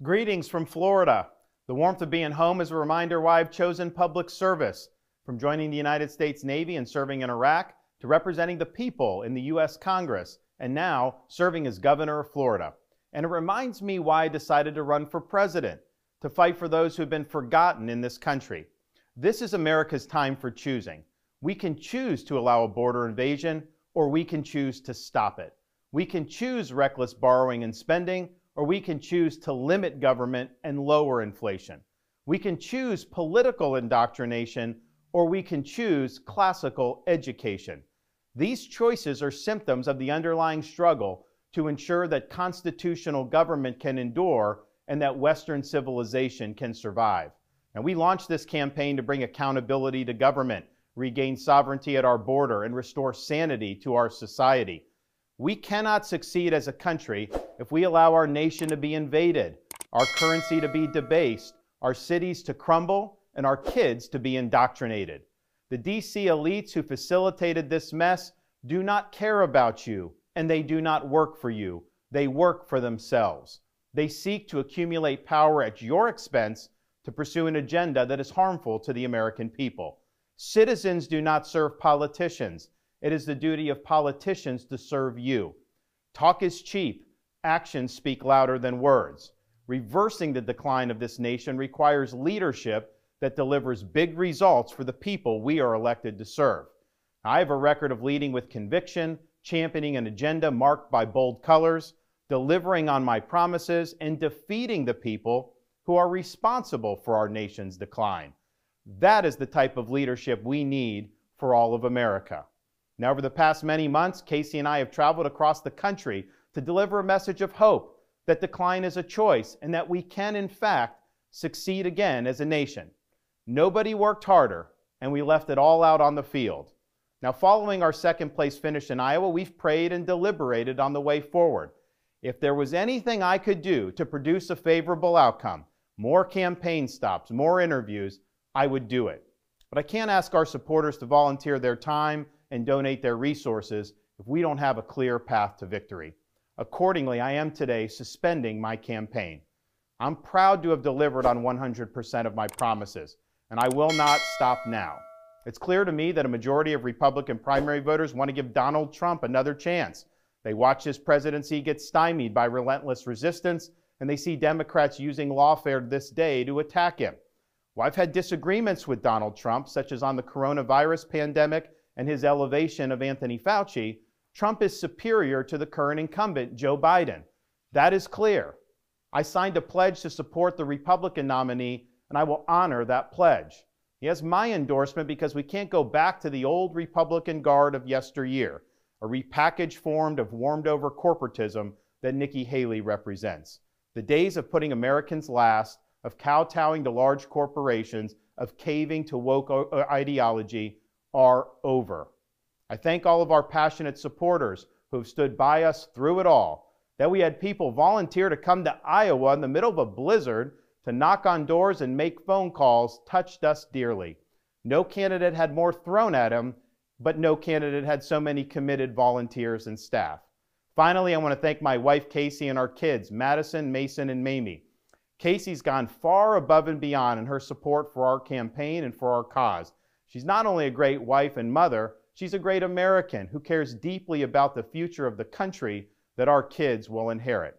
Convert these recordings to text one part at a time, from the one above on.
Greetings from Florida. The warmth of being home is a reminder why I've chosen public service. From joining the United States Navy and serving in Iraq, to representing the people in the U.S. Congress, and now serving as governor of Florida. And it reminds me why I decided to run for president, to fight for those who have been forgotten in this country. This is America's time for choosing. We can choose to allow a border invasion, or we can choose to stop it. We can choose reckless borrowing and spending, or we can choose to limit government and lower inflation. We can choose political indoctrination, or we can choose classical education. These choices are symptoms of the underlying struggle to ensure that constitutional government can endure and that Western civilization can survive. And we launched this campaign to bring accountability to government, regain sovereignty at our border, and restore sanity to our society. We cannot succeed as a country if we allow our nation to be invaded, our currency to be debased, our cities to crumble, and our kids to be indoctrinated. The DC elites who facilitated this mess do not care about you, and they do not work for you. They work for themselves. They seek to accumulate power at your expense to pursue an agenda that is harmful to the American people. Citizens do not serve politicians. It is the duty of politicians to serve you. Talk is cheap. Actions speak louder than words. Reversing the decline of this nation requires leadership that delivers big results for the people we are elected to serve. I have a record of leading with conviction, championing an agenda marked by bold colors, delivering on my promises, and defeating the people who are responsible for our nation's decline. That is the type of leadership we need for all of America. Now, over the past many months, Casey and I have traveled across the country to deliver a message of hope that decline is a choice and that we can, in fact, succeed again as a nation. Nobody worked harder, and we left it all out on the field. Now, following our second place finish in Iowa, we've prayed and deliberated on the way forward. If there was anything I could do to produce a favorable outcome, more campaign stops, more interviews, I would do it. But I can't ask our supporters to volunteer their time and donate their resources if we don't have a clear path to victory. Accordingly, I am today suspending my campaign. I'm proud to have delivered on 100% of my promises, and I will not stop now. It's clear to me that a majority of Republican primary voters want to give Donald Trump another chance. They watch his presidency get stymied by relentless resistance, and they see Democrats using lawfare this day to attack him. Well, I've had disagreements with Donald Trump, such as on the coronavirus pandemic and his elevation of Anthony Fauci. Trump is superior to the current incumbent, Joe Biden. That is clear. I signed a pledge to support the Republican nominee, and I will honor that pledge. He has my endorsement because we can't go back to the old Republican guard of yesteryear, a repackaged form of warmed-over corporatism that Nikki Haley represents. The days of putting Americans last, of kowtowing to large corporations, of caving to woke ideology are over. I thank all of our passionate supporters who have stood by us through it all. That we had people volunteer to come to Iowa in the middle of a blizzard to knock on doors and make phone calls touched us dearly. No candidate had more thrown at him, but no candidate had so many committed volunteers and staff. Finally, I want to thank my wife, Casey, and our kids, Madison, Mason, and Mamie. Casey's gone far above and beyond in her support for our campaign and for our cause. She's not only a great wife and mother, she's a great American who cares deeply about the future of the country that our kids will inherit.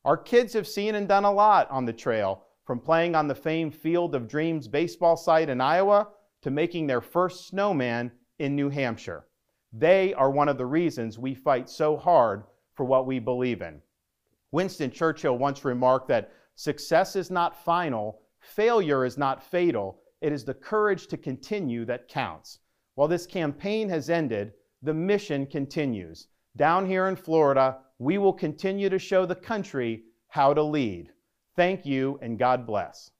Our kids have seen and done a lot on the trail, from playing on the famed Field of Dreams baseball site in Iowa to making their first snowman in New Hampshire. They are one of the reasons we fight so hard for what we believe in. Winston Churchill once remarked that success is not final, failure is not fatal, it is the courage to continue that counts. While this campaign has ended, the mission continues. Down here in Florida, we will continue to show the country how to lead. Thank you, and God bless.